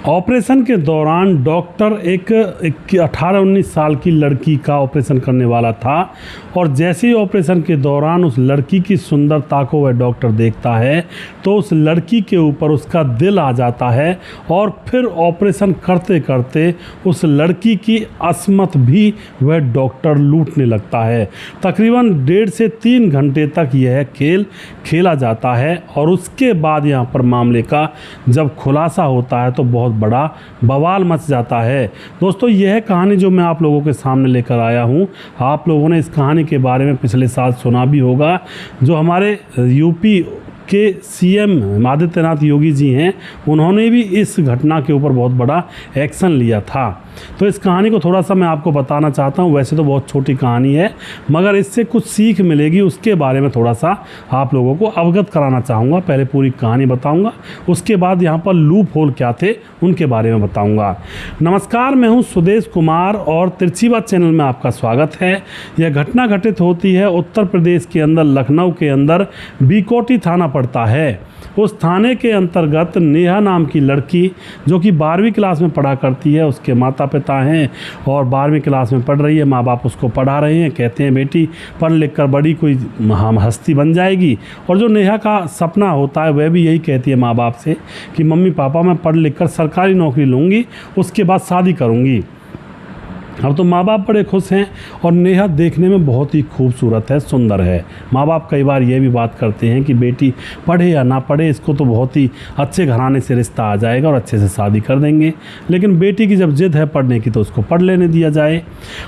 Operation के दौरान doctor एक 18-19 साल की लड़की का ऑपरेशन करने वाला था और जैसे ही ऑपरेशन के दौरान उस लड़की की सुंदरता को वह डॉक्टर देखता है तो उस लड़की के ऊपर उसका दिल आ जाता है और फिर ऑपरेशन करते करते उस लड़की की अस्मत भी वह डॉक्टर लूटने लगता है। तकरीबन 1.5 से 3 घंटे तक यह खेल खेला जाता है और उसके बाद यहाँ पर मामले का जब खुलासा होता है तो बहुत बड़ा बवाल मच जाता है। दोस्तों, यह कहानी जो मैं आप लोगों के सामने लेकर आया हूँ, आप लोगों ने इस कहानी के बारे में पिछले साल सुना भी होगा। जो हमारे यूपी के सीएम आदित्यनाथ योगी जी हैं, उन्होंने भी इस घटना के ऊपर बहुत बड़ा एक्शन लिया था। तो इस कहानी को थोड़ा सा मैं आपको बताना चाहता हूँ। वैसे तो बहुत छोटी कहानी है, मगर इससे कुछ सीख मिलेगी, उसके बारे में थोड़ा सा आप लोगों को अवगत कराना चाहूँगा। पहले पूरी कहानी बताऊँगा, उसके बाद यहाँ पर लूप होल क्या थे उनके बारे में बताऊँगा। नमस्कार, मैं हूँ सुदेश कुमार और तिरछी बात चैनल में आपका स्वागत है। यह घटना घटित होती है उत्तर प्रदेश के अंदर, लखनऊ के अंदर बीकोटी थाना पड़ता है। उस थाने के अंतर्गत नेहा नाम की लड़की जो कि 12वीं क्लास में पढ़ा करती है, उसके माता पिता हैं और 12वीं क्लास में पढ़ रही है। माँ बाप उसको पढ़ा रहे हैं, कहते हैं बेटी पढ़ लिख कर बड़ी कोई हस्ती बन जाएगी। और जो नेहा का सपना होता है वह भी यही कहती है माँ बाप से कि मम्मी पापा मैं पढ़ लिख कर सरकारी नौकरी लूँगी, उसके बाद शादी करूँगी। अब तो माँ बाप बड़े खुश हैं और नेहा देखने में बहुत ही खूबसूरत है, सुंदर है। माँ बाप कई बार ये भी बात करते हैं कि बेटी पढ़े या ना पढ़े, इसको तो बहुत ही अच्छे घराने से रिश्ता आ जाएगा और अच्छे से शादी कर देंगे। लेकिन बेटी की जब जिद है पढ़ने की तो उसको पढ़ लेने दिया जाए।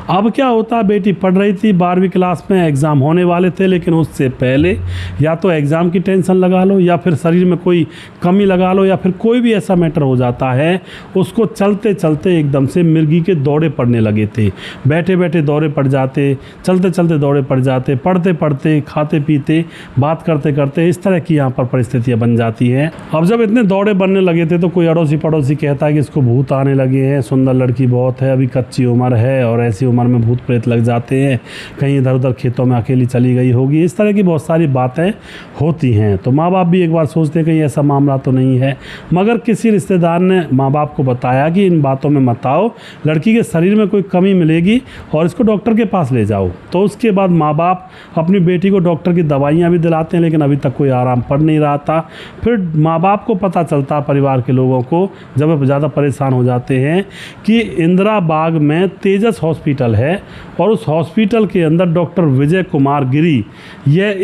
अब क्या होता, बेटी पढ़ रही थी, 12वीं क्लास में एग्ज़ाम होने वाले थे, लेकिन उससे पहले या तो एग्ज़ाम की टेंशन लगा लो या फिर शरीर में कोई कमी लगा लो या फिर कोई भी ऐसा मैटर हो जाता है, उसको चलते चलते एकदम से मिर्गी के दौरे पड़ने लगे थे। बैठे बैठे दौरे पड़ जाते, चलते चलते दौरे पड़ जाते, पढ़ते पढ़ते, खाते पीते, बात करते करते, इस तरह की यहाँ पर परिस्थितियाँ बन जाती हैं। अब जब इतने दौरे बनने लगे थे तो कोई अड़ोसी पड़ोसी कहता है कि इसको भूत आने लगे हैं, सुंदर लड़की बहुत है, अभी कच्ची उम्र है और ऐसी उम्र में भूत प्रेत लग जाते हैं, कहीं इधर उधर खेतों में अकेली चली गई होगी। इस तरह की बहुत सारी बातें होती हैं। तो माँ बाप भी एक बार सोचते हैं कि ऐसा मामला तो नहीं है, मगर किसी रिश्तेदार ने माँ बाप को बताया कि इन बातों में मत आओ, लड़की के शरीर में कोई कमी मिलेगी और इसको डॉक्टर के पास ले जाओ। तो उसके बाद माँ बाप अपनी बेटी को डॉक्टर की दवाइयाँ भी दिलाते हैं, लेकिन अभी तक कोई आराम पड़ नहीं रहा था। फिर माँ बाप को पता चलता, परिवार के लोगों को, जब वे ज़्यादा परेशान हो जाते हैं कि इंदिरा बाग में तेजस हॉस्पिटल है और उस हॉस्पिटल के अंदर डॉक्टर विजय कुमार गिरी, यह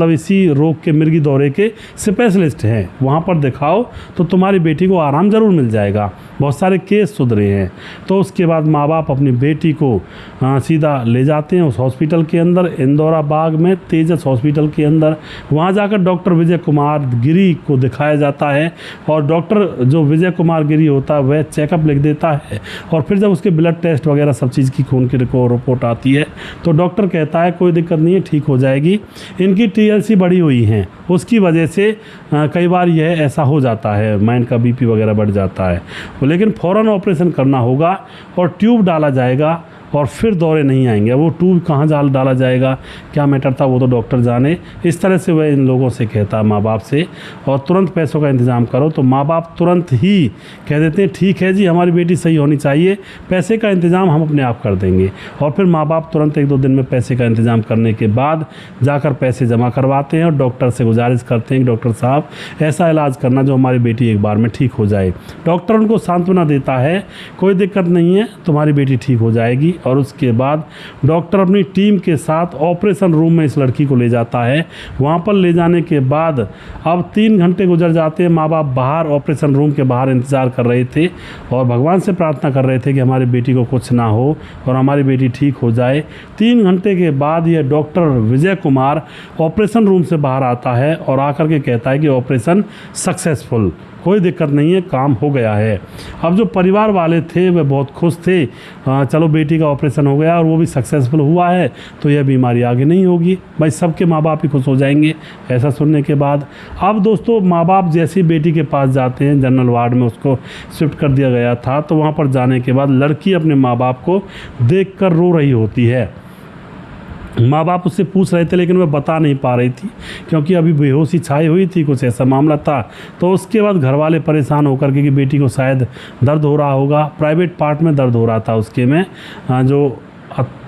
इसी रोग के मिर्गी दौरे के स्पेशलिस्ट हैं, वहाँ पर दिखाओ तो तुम्हारी बेटी को आराम ज़रूर मिल जाएगा। बहुत सारे केस सुधरे हैं। तो उसके बाद माँ बाप अपनी बेटी को सीधा ले जाते हैं उस हॉस्पिटल के अंदर, इंदिरा बाग में तेजस हॉस्पिटल के अंदर। वहाँ जाकर डॉक्टर विजय कुमार गिरी को दिखाया जाता है और डॉक्टर जो विजय कुमार गिरी होता है वह चेकअप लिख देता है और फिर जब उसके ब्लड टेस्ट वगैरह सब चीज़ की खून की रिपोर्ट आती है तो डॉक्टर कहता है कोई दिक्कत नहीं है, ठीक हो जाएगी। इनकी TLC बढ़ी हुई है, उसकी वजह से कई बार यह ऐसा हो जाता है, माइंड का BP वगैरह बढ़ जाता है, लेकिन फ़ौरन ऑपरेशन करना होगा और ट्यूब डाला जाएगा और फिर दौरे नहीं आएंगे। वो ट्यूब कहाँ डाला जाएगा, क्या मैटर था, वो तो डॉक्टर जाने। इस तरह से वह इन लोगों से कहता है माँ बाप से, और तुरंत पैसों का इंतज़ाम करो। तो माँ बाप तुरंत ही कह देते हैं ठीक है जी, हमारी बेटी सही होनी चाहिए, पैसे का इंतज़ाम हम अपने आप कर देंगे। और फिर माँ बाप तुरंत 1-2 दिन में पैसे का इंतज़ाम करने के बाद जाकर पैसे जमा करवाते हैं और डॉक्टर से गुजारिश करते हैं कि डॉक्टर साहब ऐसा इलाज करना जो हमारी बेटी एक बार में ठीक हो जाए। डॉक्टर उनको सांत्वना देता है, कोई दिक्कत नहीं है, तुम्हारी बेटी ठीक हो जाएगी। और उसके बाद डॉक्टर अपनी टीम के साथ ऑपरेशन रूम में इस लड़की को ले जाता है। वहाँ पर ले जाने के बाद अब 3 घंटे गुजर जाते हैं। माँ बाप बाहर ऑपरेशन रूम के बाहर इंतज़ार कर रहे थे और भगवान से प्रार्थना कर रहे थे कि हमारी बेटी को कुछ ना हो और हमारी बेटी ठीक हो जाए। 3 घंटे के बाद यह doctor Vijay Kumar operation room से बाहर आता है और आकर के कहता है कि ऑपरेशन सक्सेसफुल, कोई दिक्कत नहीं है, काम हो गया है। अब जो परिवार वाले थे वे बहुत खुश थे, चलो बेटी का ऑपरेशन हो गया और वो भी सक्सेसफुल हुआ है तो यह बीमारी आगे नहीं होगी। भाई सबके माँ बाप ही खुश हो जाएंगे ऐसा सुनने के बाद। अब दोस्तों, माँ बाप जैसे ही बेटी के पास जाते हैं, जनरल वार्ड में उसको शिफ्ट कर दिया गया था, तो वहाँ पर जाने के बाद लड़की अपने माँ बाप को देख कर रो रही होती है। माँ बाप उससे पूछ रहे थे लेकिन वह बता नहीं पा रही थी क्योंकि अभी बेहोशी छाई हुई थी, कुछ ऐसा मामला था। तो उसके बाद घर वाले परेशान होकर के कि बेटी को शायद दर्द हो रहा होगा, प्राइवेट पार्ट में दर्द हो रहा था उसके में, जो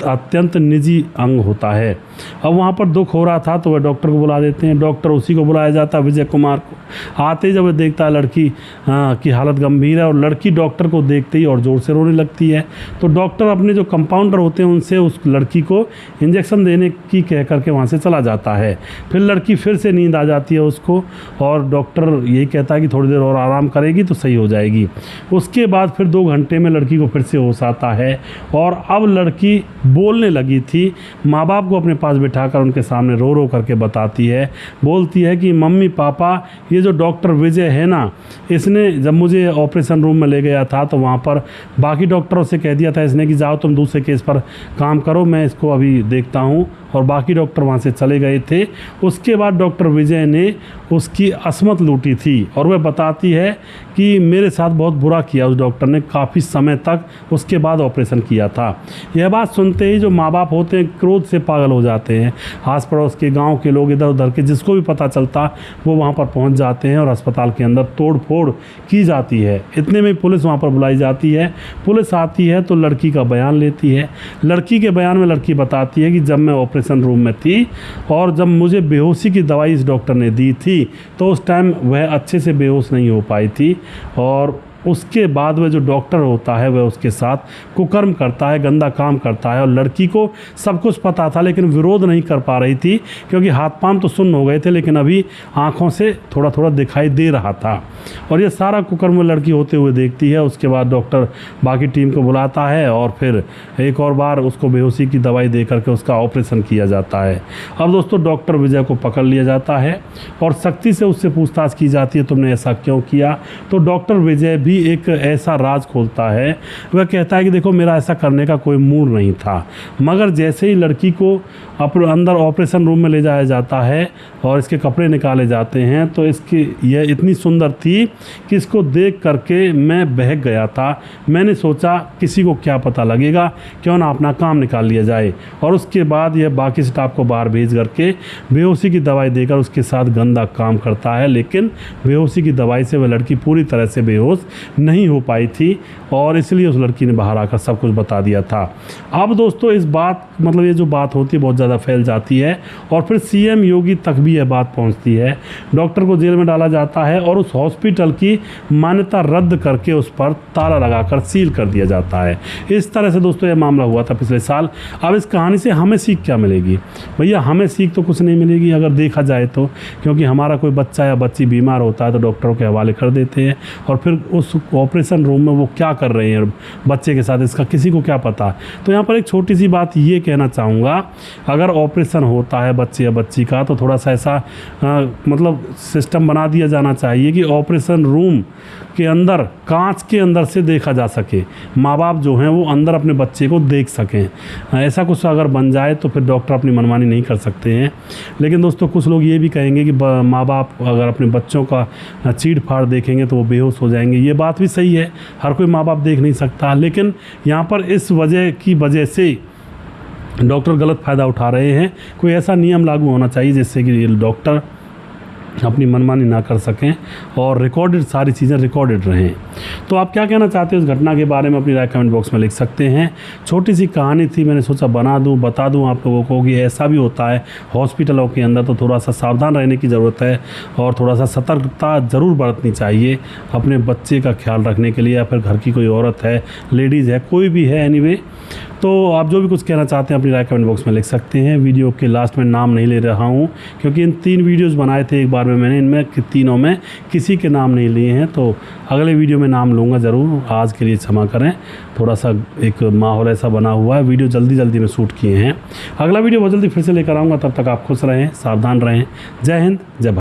अत्यंत निजी अंग होता है। अब वहाँ पर दुख हो रहा था तो वह डॉक्टर को बुला देते हैं। डॉक्टर उसी को बुलाया जाता है, विजय कुमार को। आते ही जब वह देखता है लड़की की हालत गंभीर है और लड़की डॉक्टर को देखते ही और ज़ोर से रोने लगती है, तो डॉक्टर अपने जो कंपाउंडर होते हैं उनसे उस लड़की को इंजेक्शन देने की कह करके वहाँ से चला जाता है। फिर लड़की फिर से नींद आ जाती है उसको, और डॉक्टर यही कहता है कि थोड़ी देर और आराम करेगी तो सही हो जाएगी। उसके बाद फिर 2 घंटे में लड़की को फिर से होश आता है और अब लड़की बोलने लगी थी। माँ बाप को अपने पास बिठाकर उनके सामने रो रो करके बताती है, बोलती है कि मम्मी पापा, ये जो डॉक्टर विजय है ना, इसने जब मुझे ऑपरेशन रूम में ले गया था तो वहाँ पर बाकी डॉक्टरों से कह दिया था इसने कि जाओ तुम दूसरे केस पर काम करो, मैं इसको अभी देखता हूँ, और बाकी डॉक्टर वहाँ से चले गए थे। उसके बाद डॉक्टर विजय ने उसकी असमत लूटी थी और वह बताती है कि मेरे साथ बहुत बुरा किया उस डॉक्टर ने, काफ़ी समय तक उसके बाद ऑपरेशन किया था। यह बात सुनते ही जो माँ बाप होते हैं क्रोध से पागल हो जाते हैं। आस पड़ोस के गांव के लोग इधर उधर के जिसको भी पता चलता वो वहाँ पर पहुँच जाते हैं और अस्पताल के अंदर तोड़ फोड़ की जाती है। इतने में पुलिस वहाँ पर बुलाई जाती है। पुलिस आती है तो लड़की का बयान लेती है। लड़की के बयान में लड़की बताती है कि जब मैं ऑपरेशन रूम में थी और जब मुझे बेहोशी की दवाई इस डॉक्टर ने दी थी तो उस टाइम वह अच्छे से बेहोश नहीं हो पाई थी, और उसके बाद वह जो डॉक्टर होता है वह उसके साथ कुकर्म करता है, गंदा काम करता है। और लड़की को सब कुछ पता था लेकिन विरोध नहीं कर पा रही थी क्योंकि हाथ पांव तो सुन्न हो गए थे लेकिन अभी आँखों से थोड़ा थोड़ा दिखाई दे रहा था। और ये सारा कुकर्म लड़की होते हुए देखती है। उसके बाद डॉक्टर बाकी टीम को बुलाता है और फिर एक और बार उसको बेहोशी की दवाई दे करके उसका ऑपरेशन किया जाता है। अब दोस्तों डॉक्टर विजय को पकड़ लिया जाता है और सख्ती से उससे पूछताछ की जाती है, तुमने ऐसा क्यों किया। तो डॉक्टर विजय भी एक ऐसा राज खोलता है। वह कहता है कि देखो मेरा ऐसा करने का कोई मूड नहीं था, मगर जैसे ही लड़की को अपने अंदर ऑपरेशन रूम में ले जाया जाता है और इसके कपड़े निकाले जाते हैं तो इसकी यह इतनी सुंदर थी कि इसको देख करके मैं बहक गया था। मैंने सोचा किसी को क्या पता लगेगा, क्यों ना अपना काम निकाल लिया जाए। और उसके बाद यह बाकी स्टाफ को बाहर भेज करके बेहोशी की दवाई देकर उसके साथ गंदा काम करता है, लेकिन बेहोशी की दवाई से वह लड़की पूरी तरह से बेहोश नहीं हो पाई थी और इसलिए उस लड़की ने बाहर आकर सब कुछ बता दिया था। अब दोस्तों इस बात मतलब ये जो बात होती है बहुत ज़्यादा फैल जाती है और फिर सीएम योगी तक भी यह बात पहुंचती है। डॉक्टर को जेल में डाला जाता है और उस हॉस्पिटल की मान्यता रद्द करके उस पर ताला लगाकर सील कर दिया जाता है। इस तरह से दोस्तों यह मामला हुआ था पिछले साल। अब इस कहानी से हमें सीख क्या मिलेगी? भैया हमें सीख तो कुछ नहीं मिलेगी अगर देखा जाए तो, क्योंकि हमारा कोई बच्चा या बच्ची बीमार होता है तो डॉक्टरों के हवाले कर देते हैं और फिर उस ऑपरेशन रूम में वो क्या कर रहे हैं बच्चे के साथ इसका किसी को क्या पता। तो यहाँ पर एक छोटी सी बात ये कहना चाहूँगा, अगर ऑपरेशन होता है बच्चे या बच्ची का तो थोड़ा सा ऐसा मतलब सिस्टम बना दिया जाना चाहिए कि ऑपरेशन रूम के अंदर कांच के अंदर से देखा जा सके, माँ बाप जो हैं वो अंदर अपने बच्चे को देख सकें। ऐसा कुछ अगर बन जाए तो फिर डॉक्टर अपनी मनमानी नहीं कर सकते हैं। लेकिन दोस्तों कुछ लोग ये भी कहेंगे कि माँ बाप अगर अपने बच्चों का चीड़ फाड़ देखेंगे तो वो बेहोश हो जाएंगे। ये बात भी सही है, हर कोई माँ बाप देख नहीं सकता, लेकिन यहाँ पर इस वजह से डॉक्टर गलत फ़ायदा उठा रहे हैं। कोई ऐसा नियम लागू होना चाहिए जिससे कि डॉक्टर अपनी मनमानी ना कर सकें और रिकॉर्डेड सारी चीज़ें रिकॉर्डेड रहें। तो आप क्या कहना चाहते हो इस घटना के बारे में अपनी राय कमेंट बॉक्स में लिख सकते हैं। छोटी सी कहानी थी, मैंने सोचा बता दूं आप लोगों को कि ऐसा भी होता है हॉस्पिटलों के अंदर, तो थोड़ा सा सावधान रहने की ज़रूरत है और थोड़ा सा सतर्कता ज़रूर बरतनी चाहिए अपने बच्चे का ख्याल रखने के लिए, या फिर घर की कोई औरत है, लेडीज़ है, कोई भी है, एनीवे। तो आप जो भी कुछ कहना चाहते हैं अपनी राय कमेंट बॉक्स में लिख सकते हैं। वीडियो के लास्ट में नाम नहीं ले रहा हूं क्योंकि इन 3 वीडियोज़ बनाए थे एक बार में मैंने, इनमें तीनों में किसी के नाम नहीं लिए हैं, तो अगले वीडियो में नाम लूँगा ज़रूर। आज के लिए क्षमा करें, थोड़ा सा एक माहौल ऐसा बना हुआ है, वीडियो जल्दी में शूट किए हैं। अगला वीडियो बहुत जल्दी फिर से लेकर आऊँगा, तब तक आप खुश रहें, सावधान रहें। जय हिंद, जय भारत।